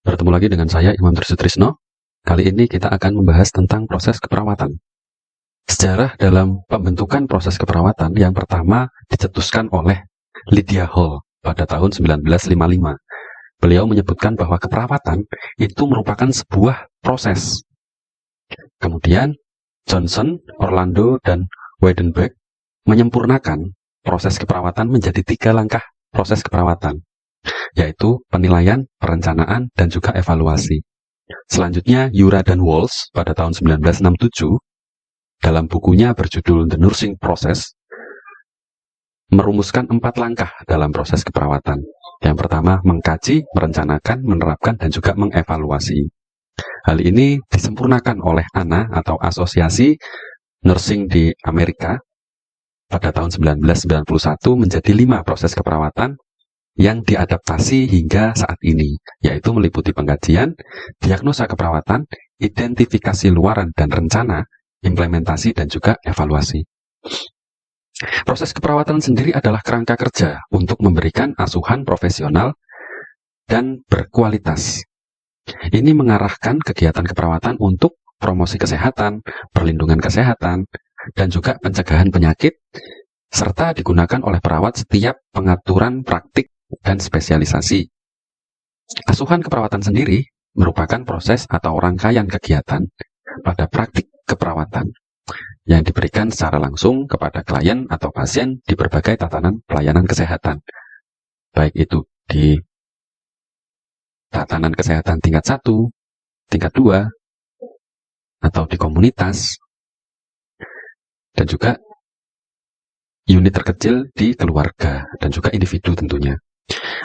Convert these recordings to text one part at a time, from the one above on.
Bertemu lagi dengan saya, Imam Trisutrisno. Kali ini kita akan membahas tentang proses keperawatan. Sejarah dalam pembentukan proses keperawatan yang pertama dicetuskan oleh Lydia Hall pada tahun 1955. Beliau menyebutkan bahwa keperawatan itu merupakan sebuah proses. Kemudian Johnson, Orlando, dan Weidenbach menyempurnakan proses keperawatan menjadi 3 langkah proses keperawatan, yaitu penilaian, perencanaan, dan juga evaluasi. Selanjutnya, Yura dan Walsh pada tahun 1967 dalam bukunya berjudul The Nursing Process merumuskan 4 langkah dalam proses keperawatan. Yang pertama, mengkaji, merencanakan, menerapkan, dan juga mengevaluasi. Hal ini disempurnakan oleh ANA atau Asosiasi Nursing di Amerika pada tahun 1991 menjadi 5 proses keperawatan yang diadaptasi hingga saat ini, yaitu meliputi pengkajian, diagnosa keperawatan, identifikasi luaran dan rencana, implementasi, dan juga evaluasi. Proses keperawatan sendiri adalah kerangka kerja untuk memberikan asuhan profesional dan berkualitas. Ini mengarahkan kegiatan keperawatan untuk promosi kesehatan, perlindungan kesehatan, dan juga pencegahan penyakit, serta digunakan oleh perawat setiap pengaturan praktik dan spesialisasi. Asuhan keperawatan sendiri merupakan proses atau rangkaian kegiatan pada praktik keperawatan yang diberikan secara langsung kepada klien atau pasien di berbagai tatanan pelayanan kesehatan, baik itu di tatanan kesehatan tingkat 1, tingkat 2, atau di komunitas, dan juga unit terkecil di keluarga, dan juga individu tentunya.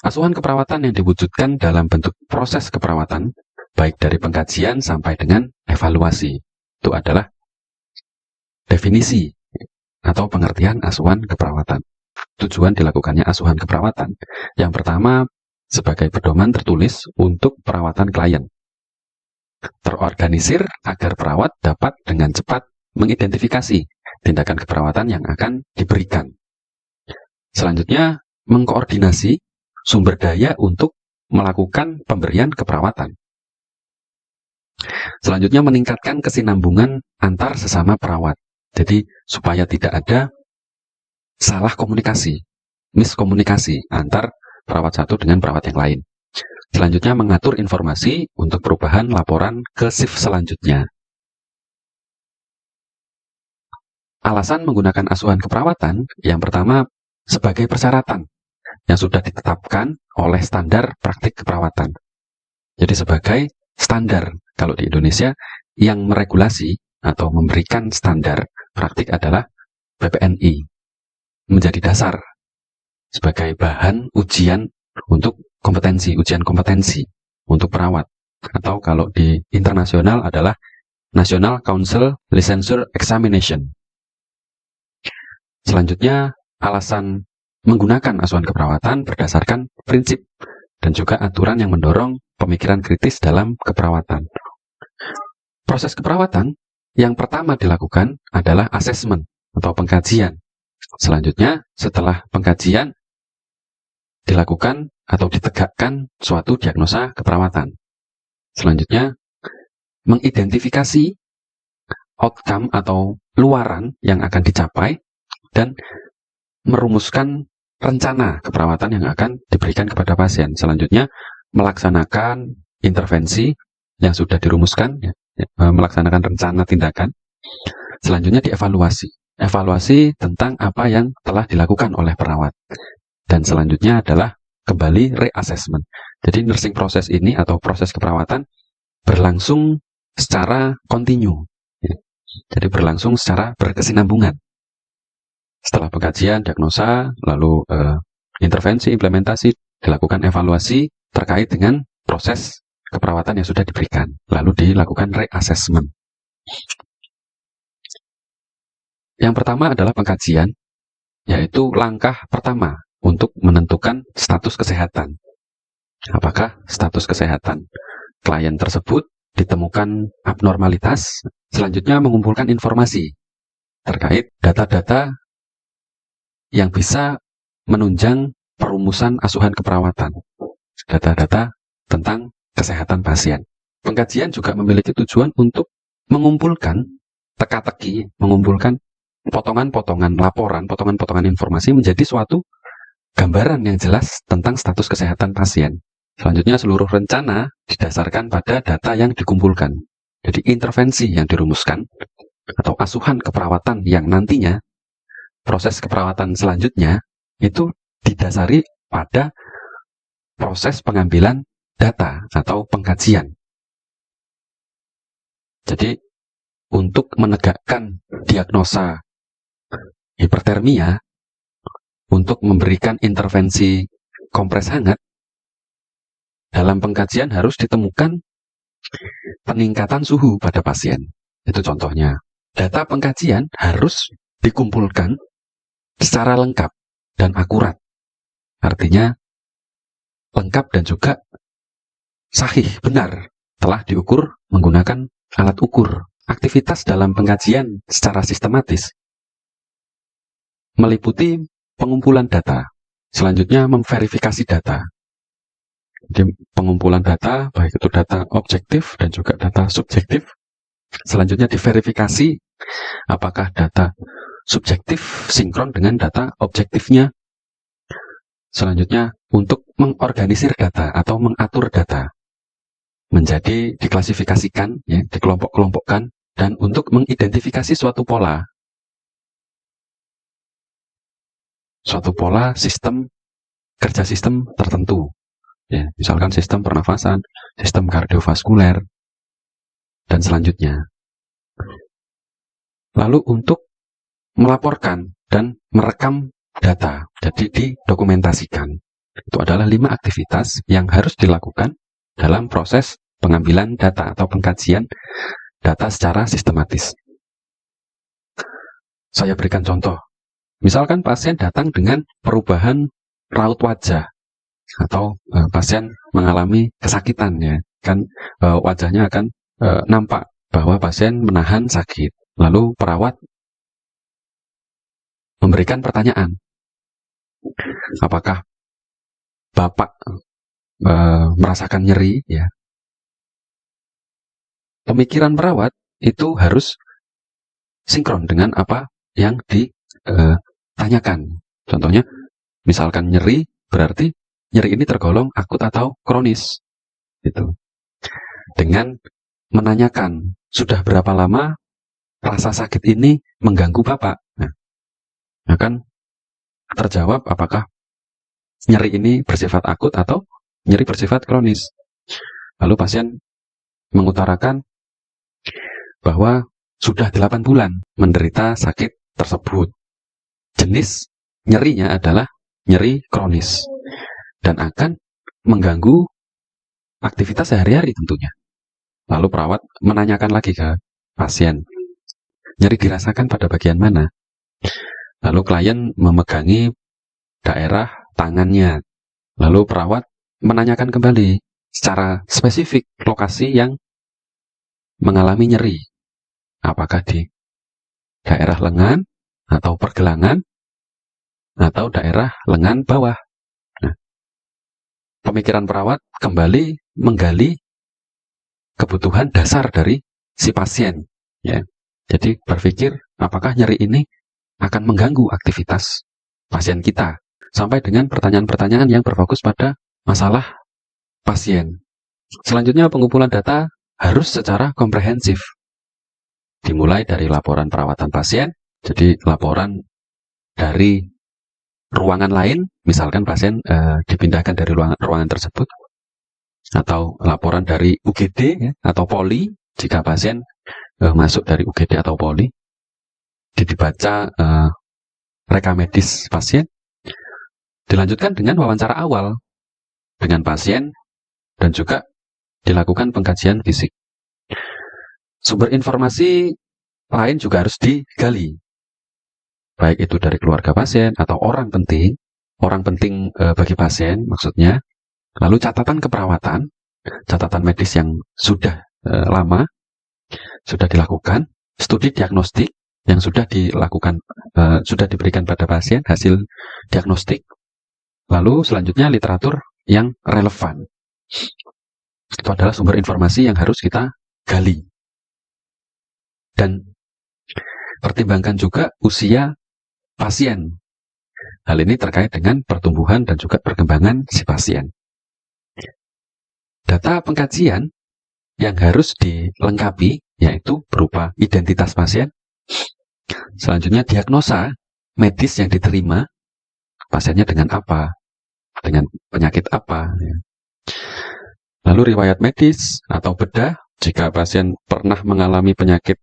Asuhan keperawatan yang diwujudkan dalam bentuk proses keperawatan, baik dari pengkajian sampai dengan evaluasi, itu adalah definisi atau pengertian asuhan keperawatan. Tujuan dilakukannya asuhan keperawatan. Yang pertama, sebagai pedoman tertulis untuk perawatan klien. Terorganisir agar perawat dapat dengan cepat mengidentifikasi tindakan keperawatan yang akan diberikan. Selanjutnya, mengkoordinasi sumber daya untuk melakukan pemberian keperawatan. Selanjutnya, meningkatkan kesinambungan antar sesama perawat. Jadi, supaya tidak ada salah komunikasi, miskomunikasi antar perawat satu dengan perawat yang lain. Selanjutnya, mengatur informasi untuk perubahan laporan ke shift selanjutnya. Alasan menggunakan asuhan keperawatan, yang pertama, sebagai persyaratan yang sudah ditetapkan oleh standar praktik keperawatan. Jadi sebagai standar, kalau di Indonesia, yang meregulasi atau memberikan standar praktik adalah PPNI, menjadi dasar sebagai bahan ujian untuk kompetensi, ujian kompetensi untuk perawat. Atau kalau di internasional adalah National Council Licensure Examination. Selanjutnya, alasan menggunakan asuhan keperawatan berdasarkan prinsip dan juga aturan yang mendorong pemikiran kritis dalam keperawatan. Proses keperawatan yang pertama dilakukan adalah asesmen atau pengkajian. Selanjutnya, setelah pengkajian, dilakukan atau ditegakkan suatu diagnosa keperawatan. Selanjutnya, mengidentifikasi outcome atau luaran yang akan dicapai dan merumuskan rencana keperawatan yang akan diberikan kepada pasien. Selanjutnya, melaksanakan intervensi yang sudah dirumuskan, melaksanakan rencana tindakan. Selanjutnya dievaluasi. Evaluasi tentang apa yang telah dilakukan oleh perawat. Dan selanjutnya adalah kembali reassessment. Jadi nursing proses ini atau proses keperawatan berlangsung secara kontinu. Jadi berlangsung secara berkesinambungan. Setelah pengkajian, diagnosa, lalu intervensi, implementasi, dilakukan evaluasi terkait dengan proses keperawatan yang sudah diberikan. Lalu dilakukan reassessment. Yang pertama adalah pengkajian, yaitu langkah pertama untuk menentukan status kesehatan. Apakah status kesehatan klien tersebut ditemukan abnormalitas? Selanjutnya mengumpulkan informasi terkait data-data yang bisa menunjang perumusan asuhan keperawatan. Data-data tentang kesehatan pasien. Pengkajian juga memiliki tujuan untuk mengumpulkan teka-teki, mengumpulkan potongan-potongan laporan, potongan-potongan informasi menjadi suatu gambaran yang jelas tentang status kesehatan pasien. Selanjutnya, seluruh rencana didasarkan pada data yang dikumpulkan. Jadi intervensi yang dirumuskan atau asuhan keperawatan yang nantinya proses keperawatan selanjutnya itu didasari pada proses pengambilan data atau pengkajian. Jadi untuk menegakkan diagnosa hipertermia, untuk memberikan intervensi kompres hangat, dalam pengkajian harus ditemukan peningkatan suhu pada pasien. Itu contohnya. Data pengkajian harus dikumpulkan secara lengkap dan akurat. Artinya lengkap dan juga sahih, benar, telah diukur menggunakan alat ukur. Aktivitas dalam pengkajian secara sistematis meliputi pengumpulan data, selanjutnya memverifikasi data. Jadi pengumpulan data, baik itu data objektif dan juga data subjektif. Selanjutnya diverifikasi apakah data subjektif sinkron dengan data objektifnya. Selanjutnya untuk mengorganisir data atau mengatur data menjadi diklasifikasikan, ya, dikelompok-kelompokkan, dan untuk mengidentifikasi suatu pola sistem kerja sistem tertentu, ya, misalkan sistem pernafasan, sistem kardiovaskuler, dan selanjutnya. Lalu untuk melaporkan dan merekam data, jadi didokumentasikan. Itu adalah 5 aktivitas yang harus dilakukan dalam proses pengambilan data atau pengkajian data secara sistematis. Saya berikan contoh. Misalkan pasien datang dengan perubahan raut wajah atau pasien mengalami kesakitan, ya, kan wajahnya akan nampak bahwa pasien menahan sakit. Lalu perawat memberikan pertanyaan, apakah Bapak merasakan nyeri, ya. Pemikiran perawat itu harus sinkron dengan apa yang ditanyakan. Contohnya, misalkan nyeri, berarti nyeri ini tergolong akut atau kronis. Gitu. Dengan menanyakan, sudah berapa lama rasa sakit ini mengganggu Bapak? Nah, akan terjawab apakah nyeri ini bersifat akut atau nyeri bersifat kronis. Lalu pasien mengutarakan bahwa sudah 8 bulan menderita sakit tersebut. Jenis nyerinya adalah nyeri kronis dan akan mengganggu aktivitas sehari-hari tentunya. Lalu perawat menanyakan lagi ke pasien, nyeri dirasakan pada bagian mana? Lalu klien memegangi daerah tangannya. Lalu perawat menanyakan kembali secara spesifik lokasi yang mengalami nyeri. Apakah di daerah lengan atau pergelangan atau daerah lengan bawah. Nah, pemikiran perawat kembali menggali kebutuhan dasar dari si pasien, ya. Jadi berpikir apakah nyeri ini akan mengganggu aktivitas pasien kita, sampai dengan pertanyaan-pertanyaan yang berfokus pada masalah pasien. Selanjutnya pengumpulan data harus secara komprehensif. Dimulai dari laporan perawatan pasien, jadi laporan dari ruangan lain, misalkan pasien dipindahkan dari ruangan tersebut, atau laporan dari UGD, ya, atau poli, jika pasien masuk dari UGD atau poli, dibaca rekam medis pasien, dilanjutkan dengan wawancara awal dengan pasien, dan juga dilakukan pengkajian fisik. Sumber informasi lain juga harus digali, baik itu dari keluarga pasien atau orang penting bagi pasien maksudnya. Lalu catatan keperawatan, catatan medis yang sudah lama, sudah dilakukan, studi diagnostik yang sudah dilakukan, sudah diberikan pada pasien, hasil diagnostik. Lalu selanjutnya literatur yang relevan. Itu adalah sumber informasi yang harus kita gali. Dan pertimbangkan juga usia pasien. Hal ini terkait dengan pertumbuhan dan juga perkembangan si pasien. Data pengkajian yang harus dilengkapi yaitu berupa identitas pasien, selanjutnya diagnosa medis yang diterima, pasiennya dengan apa, dengan penyakit apa, lalu riwayat medis atau bedah jika pasien pernah mengalami penyakit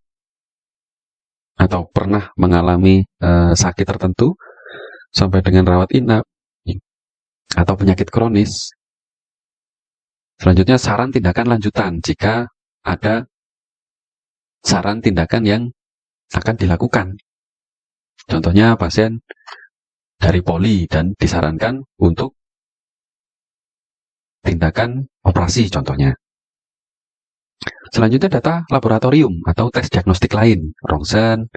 atau pernah mengalami sakit tertentu sampai dengan rawat inap atau penyakit kronis. Selanjutnya saran tindakan lanjutan jika ada saran tindakan yang akan dilakukan. Contohnya pasien dari poli dan disarankan untuk tindakan operasi contohnya. Selanjutnya data laboratorium atau tes diagnostik lain, rongsen,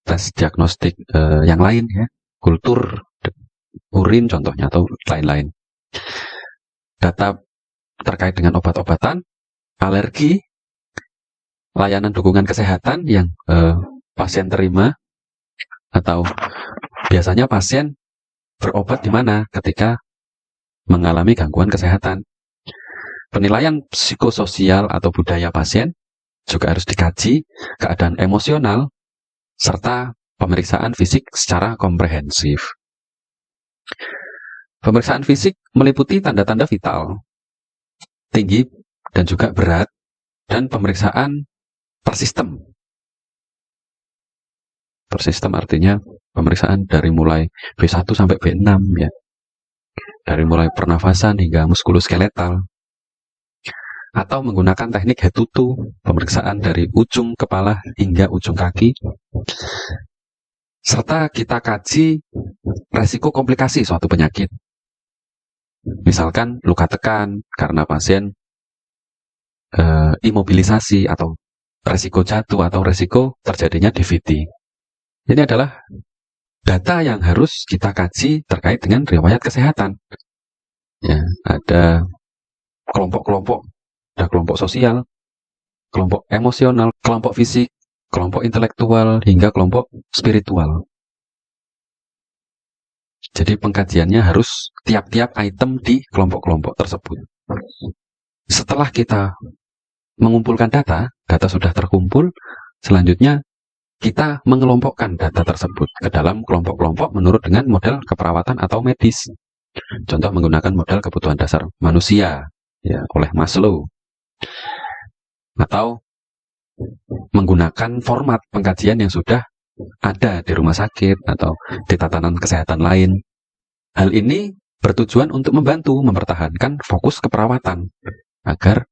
tes diagnostik yang lain ya, kultur urin contohnya atau lain-lain. Data terkait dengan obat-obatan, alergi, layanan dukungan kesehatan yang pasien terima, atau biasanya pasien berobat di mana ketika mengalami gangguan kesehatan. Penilaian psikososial atau budaya pasien juga harus dikaji, keadaan emosional, serta pemeriksaan fisik secara komprehensif. Pemeriksaan fisik meliputi tanda-tanda vital, tinggi dan juga berat, dan pemeriksaan persistem. Persistem artinya pemeriksaan dari mulai B1 sampai B6 ya. Dari mulai pernafasan hingga muskuloskeletal. Atau menggunakan teknik head to toe, pemeriksaan dari ujung kepala hingga ujung kaki. Serta kita kaji resiko komplikasi suatu penyakit. Misalkan luka tekan karena pasien imobilisasi atau resiko jatuh atau resiko terjadinya DVT. Ini adalah data yang harus kita kaji terkait dengan riwayat kesehatan. Ya, ada kelompok-kelompok, ada kelompok sosial, kelompok emosional, kelompok fisik, kelompok intelektual, hingga kelompok spiritual. Jadi pengkajiannya harus tiap-tiap item di kelompok-kelompok tersebut. Setelah kita mengumpulkan data sudah terkumpul, selanjutnya kita mengelompokkan data tersebut ke dalam kelompok-kelompok menurut dengan model keperawatan atau medis. Contoh menggunakan model kebutuhan dasar manusia ya, oleh Maslow. Atau menggunakan format pengkajian yang sudah ada di rumah sakit atau di tatanan kesehatan lain. Hal ini bertujuan untuk membantu mempertahankan fokus keperawatan agar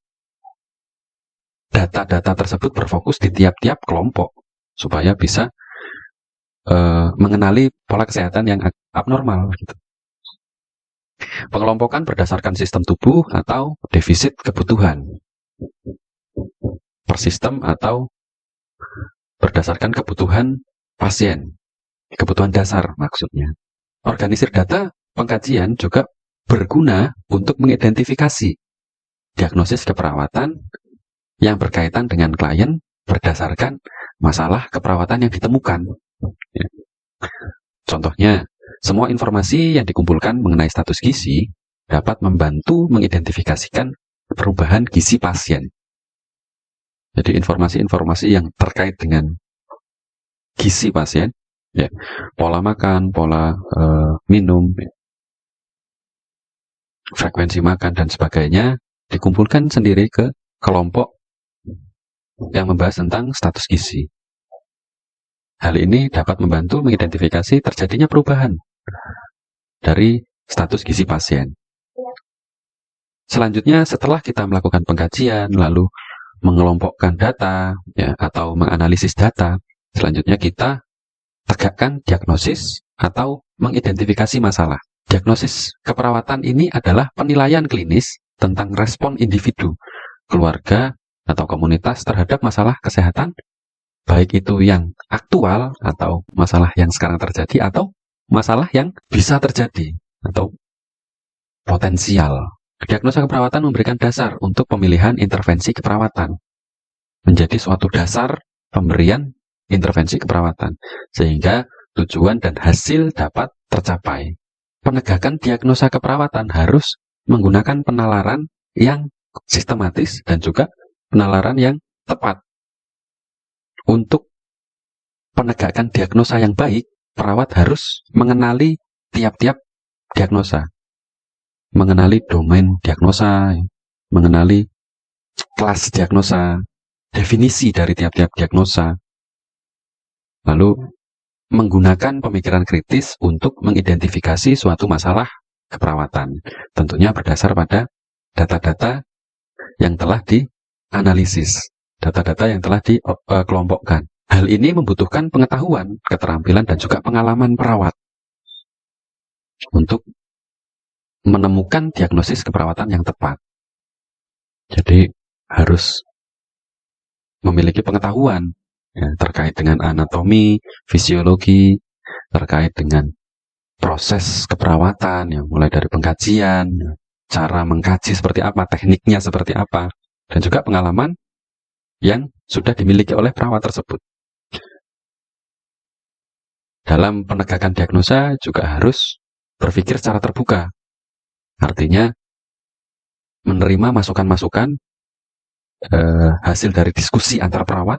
data-data tersebut berfokus di tiap-tiap kelompok supaya bisa mengenali pola kesehatan yang abnormal. Gitu. Pengelompokan berdasarkan sistem tubuh atau defisit kebutuhan. Per sistem atau berdasarkan kebutuhan pasien. Kebutuhan dasar maksudnya. Organisir data pengkajian juga berguna untuk mengidentifikasi diagnosis keperawatan yang berkaitan dengan klien berdasarkan masalah keperawatan yang ditemukan. Ya. Contohnya, semua informasi yang dikumpulkan mengenai status gizi dapat membantu mengidentifikasikan perubahan gizi pasien. Jadi informasi-informasi yang terkait dengan gizi pasien, ya, pola makan, pola minum, ya, frekuensi makan dan sebagainya dikumpulkan sendiri ke kelompok yang membahas tentang status gizi. Hal ini dapat membantu mengidentifikasi terjadinya perubahan dari status gizi pasien. Selanjutnya, setelah kita melakukan pengkajian, lalu mengelompokkan data ya, atau menganalisis data, selanjutnya kita tegakkan diagnosis atau mengidentifikasi masalah. Diagnosis keperawatan ini adalah penilaian klinis tentang respon individu, keluarga, atau komunitas terhadap masalah kesehatan, baik itu yang aktual atau masalah yang sekarang terjadi atau masalah yang bisa terjadi atau potensial. Diagnosa keperawatan memberikan dasar untuk pemilihan intervensi keperawatan. Menjadi suatu dasar pemberian intervensi keperawatan, sehingga tujuan dan hasil dapat tercapai. Penegakan diagnosa keperawatan harus menggunakan penalaran yang sistematis dan juga penalaran yang tepat. Untuk penegakan diagnosa yang baik, perawat harus mengenali tiap-tiap diagnosa, mengenali domain diagnosa, mengenali kelas diagnosa, definisi dari tiap-tiap diagnosa, lalu menggunakan pemikiran kritis untuk mengidentifikasi suatu masalah keperawatan. Tentunya berdasar pada data-data yang telah dianalisis, data-data yang telah dikelompokkan. Hal ini membutuhkan pengetahuan, keterampilan, dan juga pengalaman perawat untuk menemukan diagnosis keperawatan yang tepat. Jadi harus memiliki pengetahuan ya, terkait dengan anatomi, fisiologi, terkait dengan proses keperawatan, ya, mulai dari pengkajian, cara mengkaji seperti apa, tekniknya seperti apa, dan juga pengalaman yang sudah dimiliki oleh perawat tersebut. Dalam penegakan diagnosa juga harus berpikir secara terbuka. Artinya, menerima masukan-masukan hasil dari diskusi antar perawat.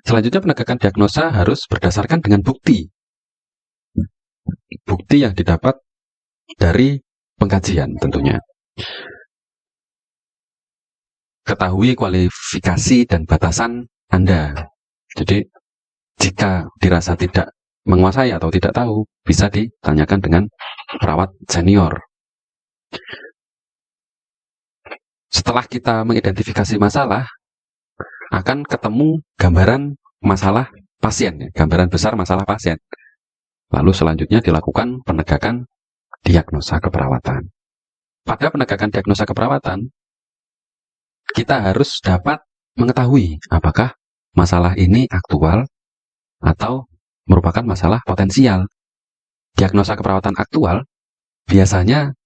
Selanjutnya, penegakan diagnosa harus berdasarkan dengan bukti. Bukti yang didapat dari pengkajian tentunya. Ketahui kualifikasi dan batasan Anda. Jadi, jika dirasa tidak menguasai atau tidak tahu, bisa ditanyakan dengan perawat senior. Setelah kita mengidentifikasi masalah, akan ketemu gambaran masalah pasien, gambaran besar masalah pasien. Lalu selanjutnya dilakukan penegakan diagnosa keperawatan. Pada penegakan diagnosa keperawatan, kita harus dapat mengetahui apakah masalah ini aktual atau merupakan masalah potensial. Diagnosa keperawatan aktual biasanya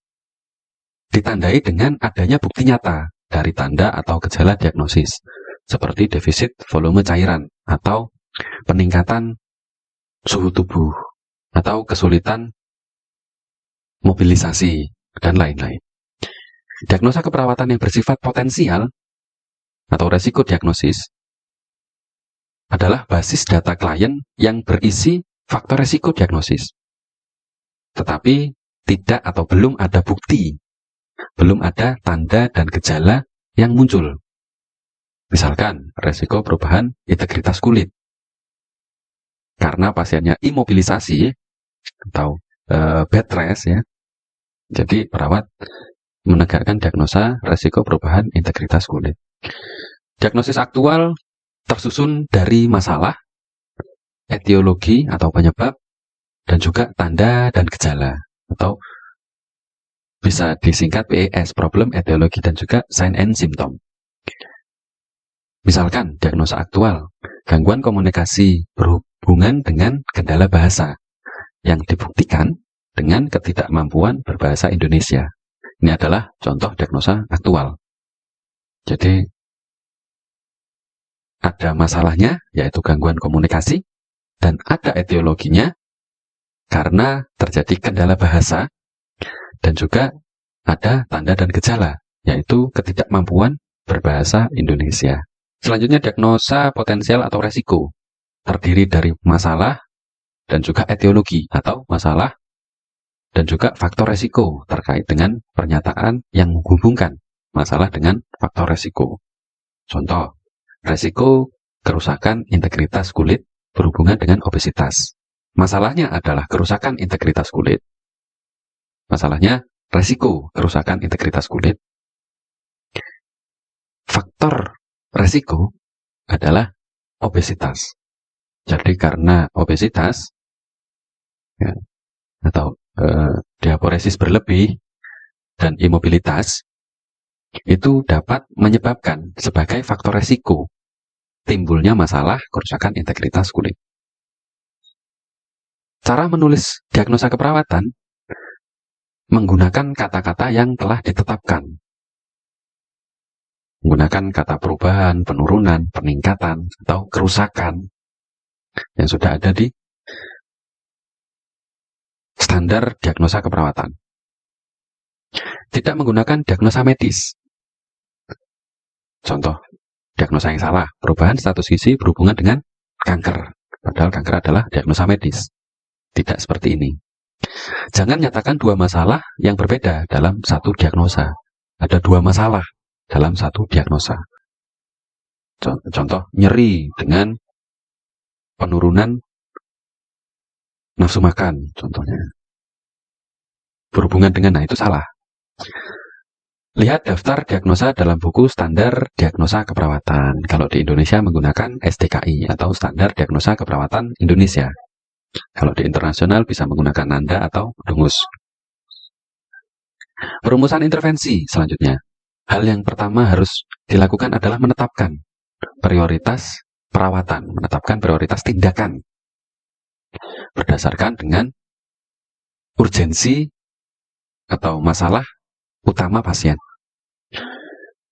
ditandai dengan adanya bukti nyata dari tanda atau gejala diagnosis, seperti defisit volume cairan atau peningkatan suhu tubuh atau kesulitan mobilisasi, dan lain-lain. Diagnosa keperawatan yang bersifat potensial atau resiko diagnosis adalah basis data klien yang berisi faktor resiko diagnosis. Tetapi tidak atau belum ada bukti, belum ada tanda dan gejala yang muncul. Misalkan, resiko perubahan integritas kulit. Karena pasiennya imobilisasi atau bed rest ya. Jadi perawat menegakkan diagnosa resiko perubahan integritas kulit. Diagnosis aktual tersusun dari masalah, etiologi atau penyebab, dan juga tanda dan gejala, atau bisa disingkat PES, problem, etiologi, dan juga sign and symptom. Misalkan, diagnosa aktual, gangguan komunikasi berhubungan dengan kendala bahasa, yang dibuktikan dengan ketidakmampuan berbahasa Indonesia. Ini adalah contoh diagnosa aktual. Jadi, ada masalahnya, yaitu gangguan komunikasi, dan ada etiologinya, karena terjadi kendala bahasa, dan juga ada tanda dan gejala, yaitu ketidakmampuan berbahasa Indonesia. Selanjutnya, diagnosa potensial atau resiko, terdiri dari masalah, dan juga etiologi, atau masalah, dan juga faktor resiko, terkait dengan pernyataan yang menghubungkan masalah dengan faktor resiko. Contoh, resiko kerusakan integritas kulit berhubungan dengan obesitas. Masalahnya adalah kerusakan integritas kulit. Masalahnya resiko kerusakan integritas kulit. Faktor resiko adalah obesitas. Jadi karena obesitas ya, atau diaporesis berlebih dan imobilitas itu dapat menyebabkan sebagai faktor resiko timbulnya masalah kerusakan integritas kulit. Cara menulis diagnosa keperawatan menggunakan kata-kata yang telah ditetapkan menggunakan kata perubahan, penurunan, peningkatan, atau kerusakan yang sudah ada di standar diagnosa keperawatan. Tidak menggunakan diagnosa medis. Contoh, diagnosa yang salah, perubahan status gizi berhubungan dengan kanker. Padahal kanker adalah diagnosa medis. Tidak seperti ini. Jangan nyatakan dua masalah yang berbeda dalam satu diagnosa. Ada dua masalah dalam satu diagnosa. Contoh, nyeri dengan penurunan nafsu makan, contohnya. Berhubungan dengan, nah itu salah. Lihat daftar diagnosa dalam buku standar diagnosa keperawatan. Kalau di Indonesia menggunakan SDKI atau standar diagnosa keperawatan Indonesia. Kalau di internasional bisa menggunakan NANDA atau DUNGUS. Perumusan intervensi selanjutnya. Hal yang pertama harus dilakukan adalah menetapkan prioritas perawatan, menetapkan prioritas tindakan. Berdasarkan dengan urgensi atau masalah utama pasien.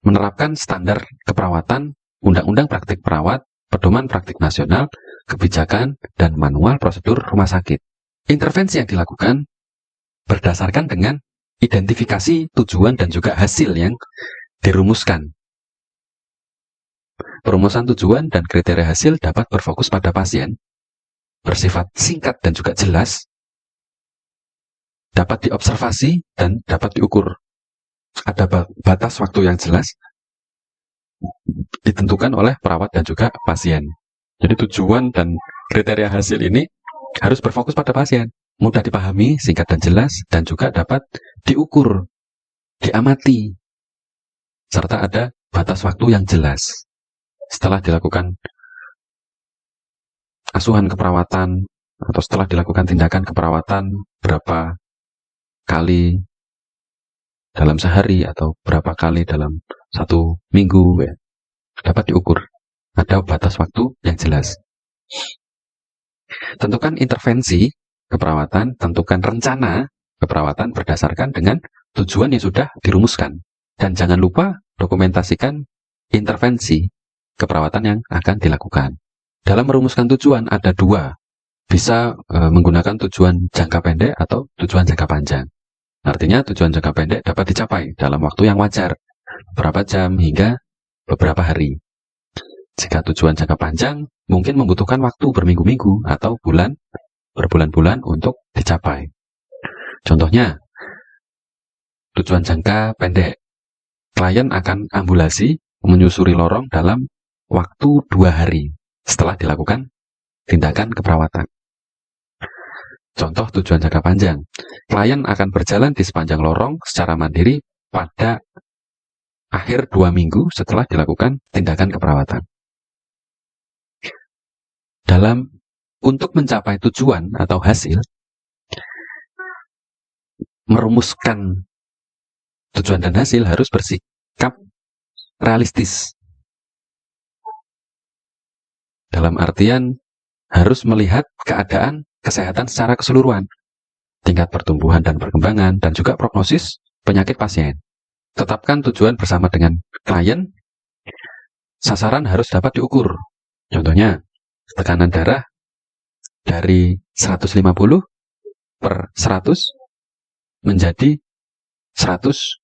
Menerapkan standar keperawatan, undang-undang praktik perawat, pedoman praktik nasional, kebijakan, dan manual prosedur rumah sakit. Intervensi yang dilakukan berdasarkan dengan identifikasi tujuan dan juga hasil yang dirumuskan. Perumusan tujuan dan kriteria hasil dapat berfokus pada pasien, bersifat singkat dan juga jelas, dapat diobservasi dan dapat diukur. Ada batas waktu yang jelas, ditentukan oleh perawat dan juga pasien. Jadi tujuan dan kriteria hasil ini harus berfokus pada pasien. Mudah dipahami, singkat dan jelas, dan juga dapat diukur, diamati, serta ada batas waktu yang jelas. Setelah dilakukan asuhan keperawatan, atau setelah dilakukan tindakan keperawatan, berapa kali dalam sehari atau berapa kali dalam satu minggu, ya, dapat diukur. Ada batas waktu yang jelas. Tentukan intervensi keperawatan, tentukan rencana keperawatan berdasarkan dengan tujuan yang sudah dirumuskan. Dan jangan lupa dokumentasikan intervensi keperawatan yang akan dilakukan. Dalam merumuskan tujuan ada dua. Bisa menggunakan tujuan jangka pendek atau tujuan jangka panjang. Artinya tujuan jangka pendek dapat dicapai dalam waktu yang wajar, beberapa jam hingga beberapa hari. Jika tujuan jangka panjang, mungkin membutuhkan waktu berminggu-minggu atau berbulan-bulan untuk dicapai. Contohnya, tujuan jangka pendek. Klien akan ambulasi menyusuri lorong dalam waktu 2 hari setelah dilakukan tindakan keperawatan. Contoh tujuan jangka panjang. Klien akan berjalan di sepanjang lorong secara mandiri pada akhir 2 minggu setelah dilakukan tindakan keperawatan. Untuk mencapai tujuan atau hasil, merumuskan tujuan dan hasil harus bersikap realistis. Dalam artian harus melihat keadaan kesehatan secara keseluruhan, tingkat pertumbuhan dan perkembangan, dan juga prognosis penyakit pasien. Tetapkan tujuan bersama dengan klien. Sasaran harus dapat diukur. Contohnya, tekanan darah dari 150 per 100 menjadi 130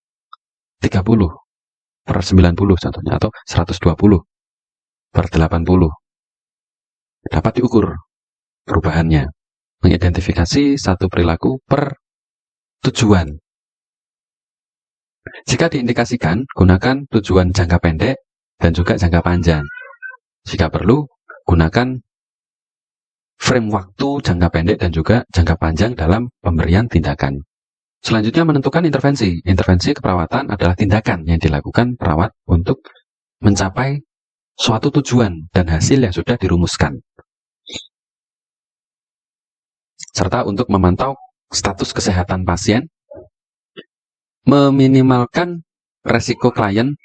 per 90 contohnya, atau 120 per 80. Dapat diukur perubahannya. Mengidentifikasi satu perilaku per tujuan. Jika diindikasikan, gunakan tujuan jangka pendek dan juga jangka panjang. Jika perlu, gunakan frame waktu jangka pendek dan juga jangka panjang dalam pemberian tindakan. Selanjutnya, menentukan intervensi. Intervensi keperawatan adalah tindakan yang dilakukan perawat untuk mencapai suatu tujuan dan hasil yang sudah dirumuskan, serta untuk memantau status kesehatan pasien, meminimalkan resiko klien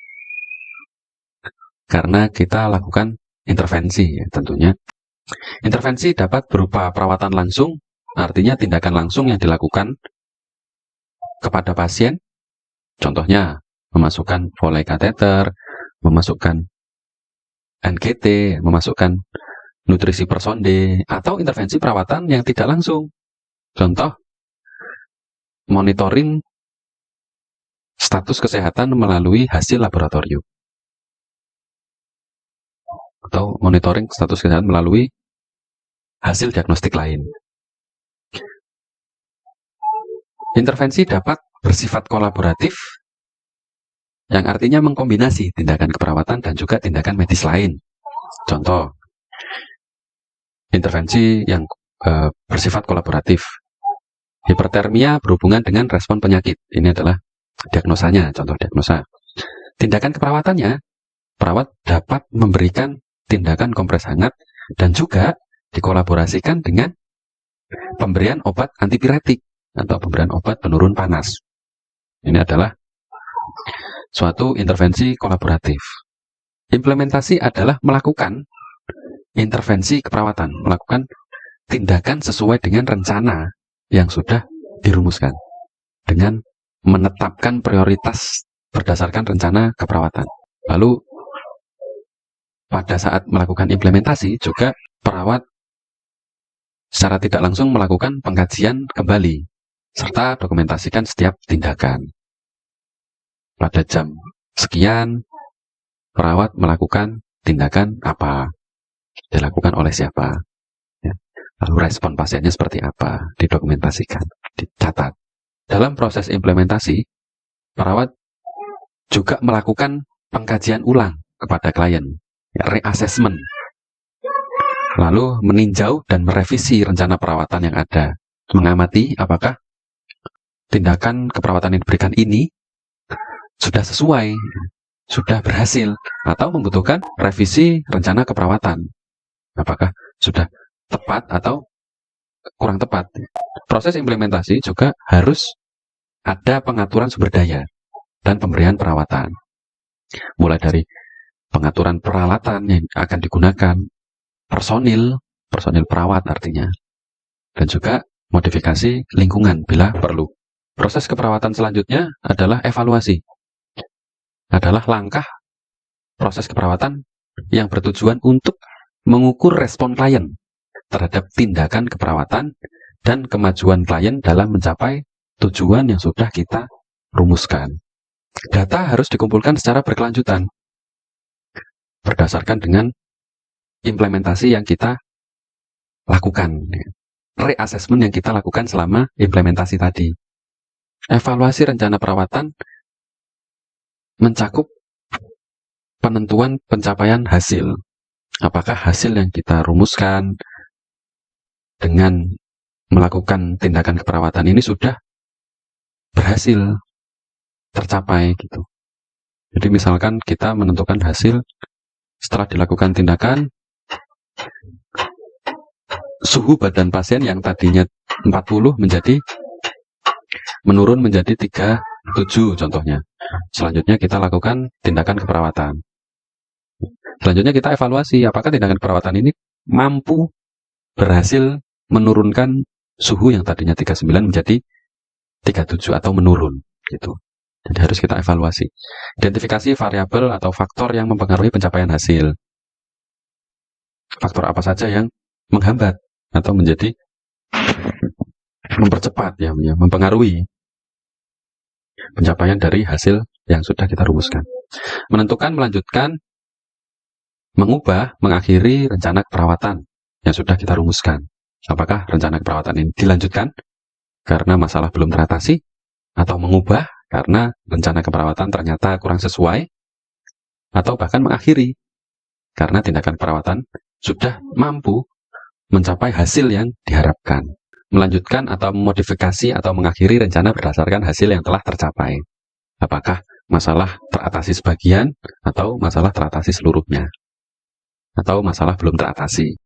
karena kita lakukan intervensi, ya, tentunya. Intervensi dapat berupa perawatan langsung, artinya tindakan langsung yang dilakukan kepada pasien. Contohnya, memasukkan foley kateter, memasukkan NGT, memasukkan nutrisi personde, atau intervensi perawatan yang tidak langsung. Contoh, monitoring status kesehatan melalui hasil laboratorium. Atau monitoring status kesehatan melalui hasil diagnostik lain. Intervensi dapat bersifat kolaboratif, yang artinya mengkombinasi tindakan keperawatan dan juga tindakan medis lain. Contoh, intervensi yang bersifat kolaboratif. Hipertermia berhubungan dengan respon penyakit. Ini adalah diagnosanya, contoh diagnosa. Tindakan keperawatannya, perawat dapat memberikan tindakan kompres hangat dan juga dikolaborasikan dengan pemberian obat antipiretik atau pemberian obat penurun panas. Ini adalah suatu intervensi kolaboratif. Implementasi adalah melakukan intervensi keperawatan, melakukan tindakan sesuai dengan rencana yang sudah dirumuskan, dengan menetapkan prioritas berdasarkan rencana keperawatan. Lalu pada saat melakukan implementasi juga perawat secara tidak langsung melakukan pengkajian kembali serta dokumentasikan setiap tindakan. Pada jam sekian perawat melakukan tindakan apa, dilakukan oleh siapa, ya. Lalu respon pasiennya seperti apa, didokumentasikan, dicatat. Dalam proses implementasi, perawat juga melakukan pengkajian ulang kepada klien, ya, reassessment. Lalu meninjau dan merevisi rencana perawatan yang ada, mengamati apakah tindakan keperawatan yang diberikan ini sudah sesuai, sudah berhasil, atau membutuhkan revisi rencana keperawatan. Apakah sudah tepat atau kurang tepat. Proses implementasi juga harus ada pengaturan sumber daya dan pemberian perawatan. Mulai dari pengaturan peralatan yang akan digunakan, personil perawat artinya, dan juga modifikasi lingkungan bila perlu. Proses keperawatan selanjutnya adalah evaluasi. Adalah langkah proses keperawatan yang bertujuan untuk mengukur respon klien terhadap tindakan keperawatan dan kemajuan klien dalam mencapai tujuan yang sudah kita rumuskan. Data harus dikumpulkan secara berkelanjutan berdasarkan dengan implementasi yang kita lakukan, reassessment yang kita lakukan selama implementasi tadi. Evaluasi rencana perawatan mencakup penentuan pencapaian hasil. Apakah hasil yang kita rumuskan dengan melakukan tindakan keperawatan ini sudah berhasil tercapai gitu. Jadi misalkan kita menentukan hasil setelah dilakukan tindakan, suhu badan pasien yang tadinya 40 menurun menjadi 37 contohnya. Selanjutnya kita lakukan tindakan keperawatan. Selanjutnya kita evaluasi apakah tindakan keperawatan ini mampu berhasil menurunkan suhu yang tadinya 39 menjadi 37 atau menurun gitu. Jadi harus kita evaluasi. Identifikasi variabel atau faktor yang mempengaruhi pencapaian hasil. Faktor apa saja yang menghambat atau menjadi mempercepat ya, mempengaruhi pencapaian dari hasil yang sudah kita rumuskan. Menentukan, melanjutkan, mengubah, mengakhiri rencana keperawatan yang sudah kita rumuskan. Apakah rencana keperawatan ini dilanjutkan karena masalah belum teratasi, atau mengubah karena rencana keperawatan ternyata kurang sesuai, atau bahkan mengakhiri karena tindakan keperawatan sudah mampu mencapai hasil yang diharapkan. Melanjutkan atau memodifikasi atau mengakhiri rencana berdasarkan hasil yang telah tercapai. Apakah masalah teratasi sebagian atau masalah teratasi seluruhnya, atau masalah belum teratasi.